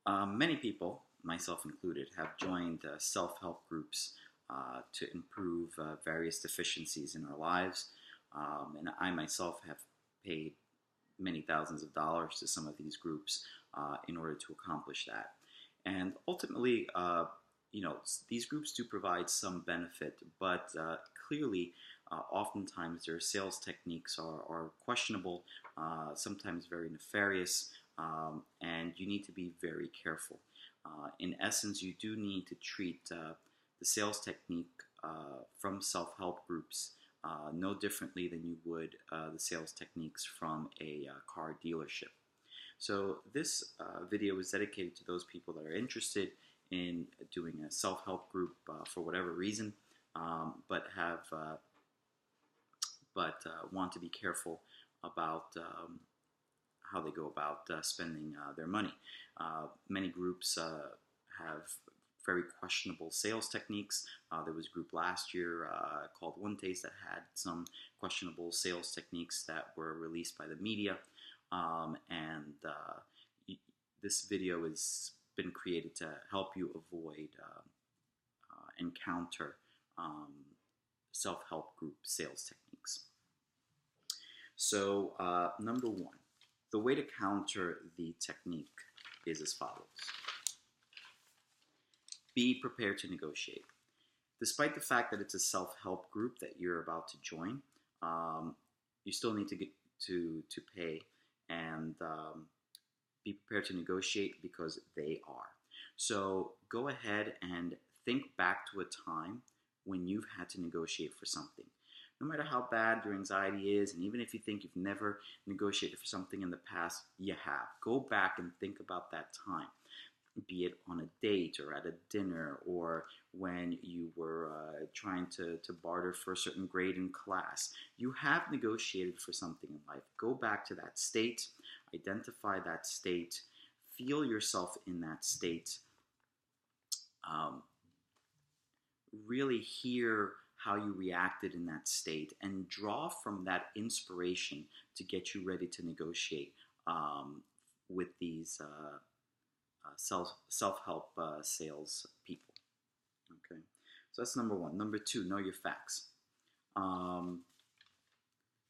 Many people, myself included, have joined self-help groups to improve various deficiencies in our lives. And I myself have paid many thousands of dollars to some of these groups in order to accomplish that. And ultimately, these groups do provide some benefit, but clearly, oftentimes their sales techniques are questionable, sometimes very nefarious, and you need to be very careful. In essence, you do need to treat the sales technique from self-help groups no differently than you would the sales techniques from a car dealership. So this video is dedicated to those people that are interested in doing a self-help group for whatever reason, but want to be careful about how they go about spending their money. Many groups have very questionable sales techniques. There was a group last year called One Taste that had some questionable sales techniques that were released by the media. This video has been created to help you avoid encounter self-help group sales techniques. So number one, the way to counter the technique is as follows. Be prepared to negotiate. Despite the fact that it's a self-help group that you're about to join, you still need to get to pay and be prepared to negotiate because they are. So go ahead and think back to a time when you've had to negotiate for something. No matter how bad your anxiety is, and even if you think you've never negotiated for something in the past, you have. Go back and think about that time, be it on a date or at a dinner or when you were trying to barter for a certain grade in class. You have negotiated for something in life. Go back to that state, identify that state, feel yourself in that state, really hear how you reacted in that state, and draw from that inspiration to get you ready to negotiate with these self-help sales people. Okay, so that's number one. Number two, know your facts.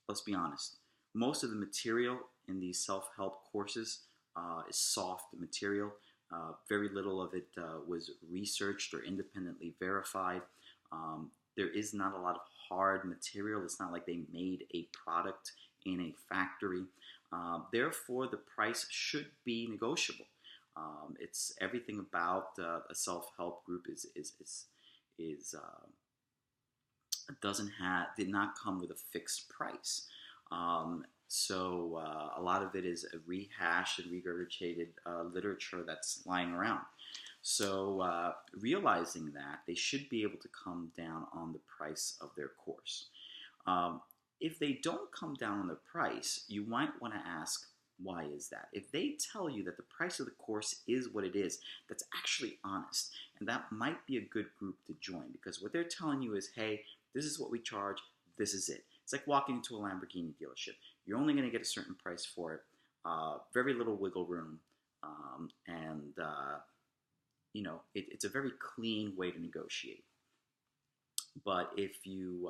Let's be honest. Most of the material in these self-help courses is soft material. Very little of it was researched or independently verified. There is not a lot of hard material. It's not like they made a product in a factory. Therefore, the price should be negotiable. It's everything about a self-help group did not come with a fixed price. So a lot of it is a rehashed and regurgitated literature that's lying around. So realizing that, they should be able to come down on the price of their course. If they don't come down on the price, you might want to ask, why is that? If they tell you that the price of the course is what it is, that's actually honest. And that might be a good group to join, because what they're telling you is, hey, this is what we charge, this is it. It's like walking into a Lamborghini dealership. You're only going to get a certain price for it, very little wiggle room, it's a very clean way to negotiate. But if you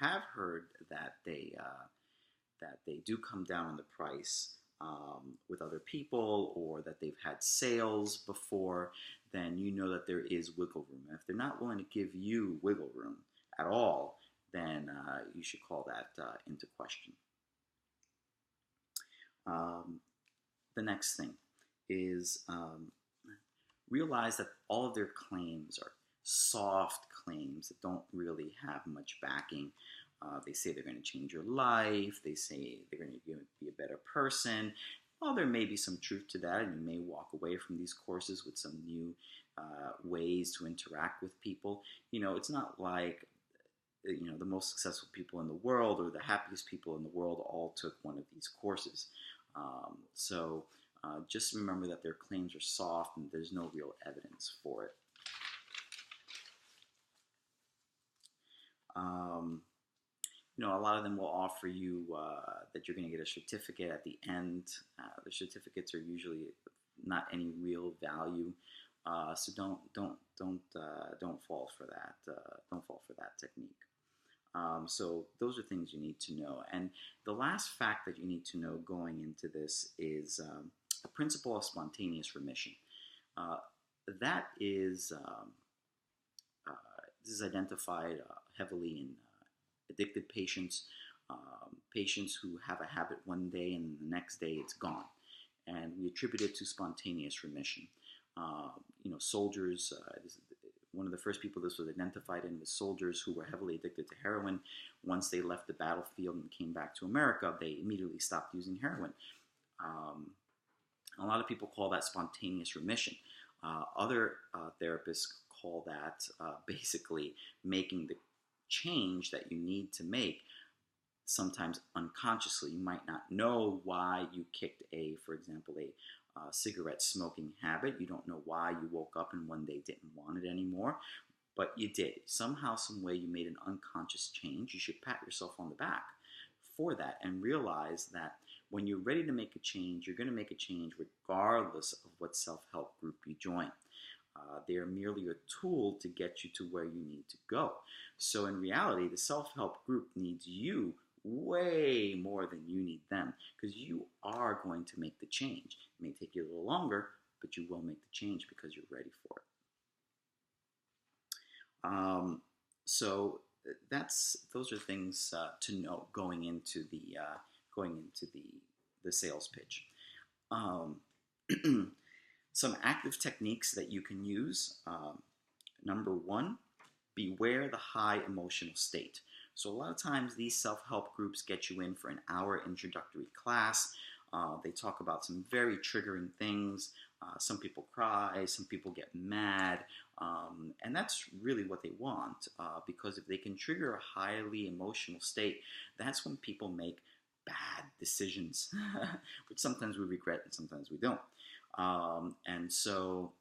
have heard that they do come down on the price with other people, or that they've had sales before, then you know that there is wiggle room. And if they're not willing to give you wiggle room at all, then you should call that into question. The next thing is realize that all of their claims are soft claims that don't really have much backing. They say they're going to change your life. They say they're going to be a better person. Well, there may be some truth to that, and you may walk away from these courses with some new ways to interact with people. It's not like the most successful people in the world or the happiest people in the world all took one of these courses. So just remember that their claims are soft and there's no real evidence for it. A lot of them will offer you that you're going to get a certificate at the end. The certificates are usually not any real value. So don't fall for that. Don't fall for that technique. So those are things you need to know. And the last fact that you need to know going into this is the principle of spontaneous remission. That is this is identified heavily in addicted patients, patients who have a habit one day and the next day it's gone, and we attribute it to spontaneous remission. Soldiers. One of the first people this was identified in was soldiers who were heavily addicted to heroin. Once they left the battlefield and came back to America, they immediately stopped using heroin. A lot of people call that spontaneous remission. Other therapists call that basically making the change that you need to make, sometimes unconsciously. You might not know why you kicked for example, a cigarette smoking habit. You don't know why you woke up and one day didn't want it anymore, but you did. Somehow, some way, you made an unconscious change. You should pat yourself on the back for that and realize that when you're ready to make a change, you're going to make a change regardless of what self-help group you join. They are merely a tool to get you to where you need to go. So in reality, the self-help group needs you way more than you need them, because you are going to make the change. It may take you a little longer, but you will make the change because you're ready for it. So those are things to know going into the sales pitch. Some active techniques that you can use. Number one, beware the high emotional state. So a lot of times these self-help groups get you in for an hour introductory class. They talk about some very triggering things. Some people cry, some people get mad, and that's really what they want, because if they can trigger a highly emotional state, that's when people make bad decisions, which sometimes we regret and sometimes we don't. And so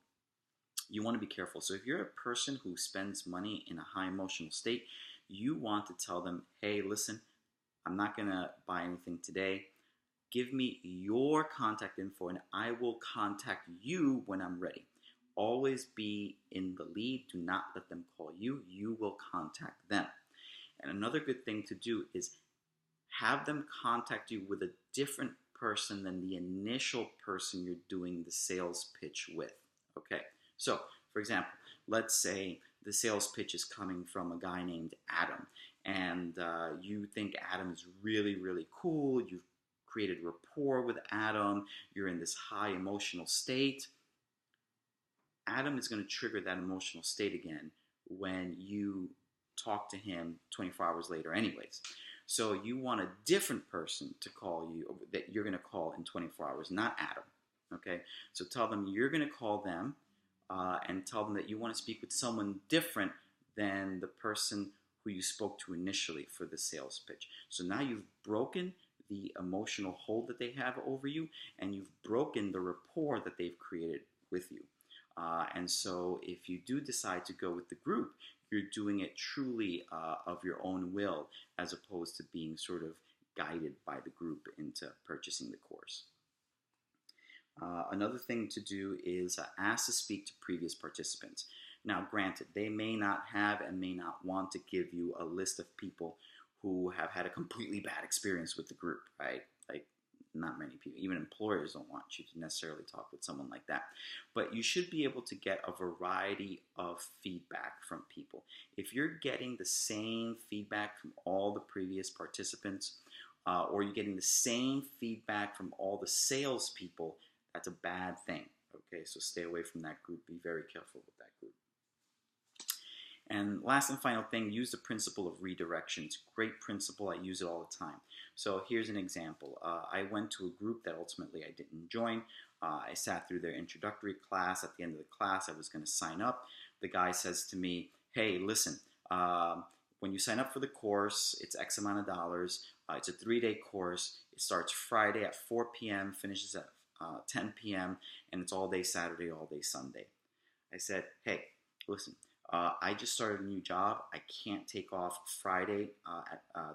you want to be careful. So if you're a person who spends money in a high emotional state, you want to tell them, hey, listen, I'm not going to buy anything today. Give me your contact info and I will contact you when I'm ready. Always be in the lead. Do not let them call you. You will contact them. And another good thing to do is have them contact you with a different person than the initial person you're doing the sales pitch with. Okay, so for example, let's say the sales pitch is coming from a guy named Adam, and you think Adam is really, really cool. You've created rapport with Adam. You're in this high emotional state. Adam is going to trigger that emotional state again when you talk to him 24 hours later anyways. So you want a different person to call you, that you're going to call in 24 hours, not Adam. Okay? So tell them you're going to call them and tell them that you want to speak with someone different than the person who you spoke to initially for the sales pitch. So now you've broken the emotional hold that they have over you, and you've broken the rapport that they've created with you. And so if you do decide to go with the group, you're doing it truly of your own will, as opposed to being sort of guided by the group into purchasing the course. Another thing to do is ask to speak to previous participants. Now, granted, they may not have and may not want to give you a list of people who have had a completely bad experience with the group, right? Like, not many people, even employers don't want you to necessarily talk with someone like that. But you should be able to get a variety of feedback from people. If you're getting the same feedback from all the previous participants, or you're getting the same feedback from all the salespeople, that's a bad thing. Okay, so stay away from that group. Be very careful with that group. And last and final thing, use the principle of redirection. It's a great principle. I use it all the time. So here's an example. I went to a group that ultimately I didn't join. I sat through their introductory class. At the end of the class, I was going to sign up. The guy says to me, hey, listen, when you sign up for the course, it's X amount of dollars. It's a 3-day course. It starts Friday at 4 p.m., finishes at 10 p.m., and it's all day Saturday, all day Sunday. I said, hey, listen, I just started a new job. I can't take off Friday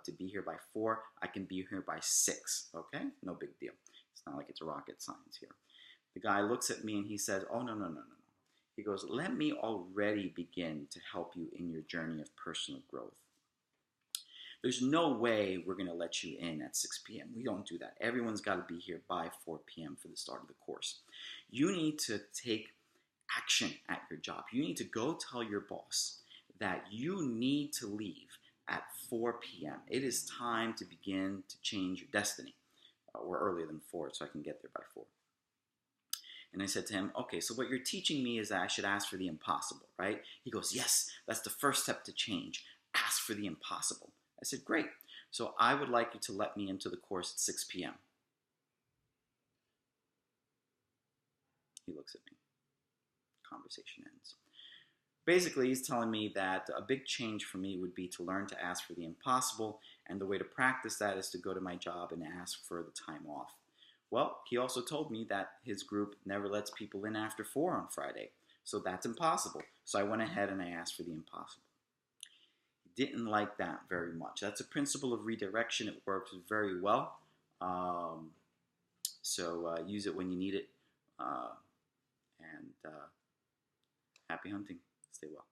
to be here by 4. I can be here by 6, okay? No big deal. It's not like it's rocket science here. The guy looks at me and he says, oh, no, no, no, no, no. He goes, let me already begin to help you in your journey of personal growth. There's no way we're going to let you in at 6 p.m. We don't do that. Everyone's got to be here by 4 p.m. for the start of the course. You need to take action at your job. You need to go tell your boss that you need to leave at 4 p.m. It is time to begin to change your destiny, or earlier than 4, so I can get there by 4. And I said to him, okay, so what you're teaching me is that I should ask for the impossible, right? He goes, yes, that's the first step to change. Ask for the impossible. I said, great. So I would like you to let me into the course at 6 p.m. He looks at me. Conversation ends. Basically, he's telling me that a big change for me would be to learn to ask for the impossible, and the way to practice that is to go to my job and ask for the time off. Well, he also told me that his group never lets people in after 4 on Friday, so that's impossible. So I went ahead and I asked for the impossible. He didn't like that very much. That's a principle of redirection. It works very well. So use it when you need it. And happy hunting. Stay well.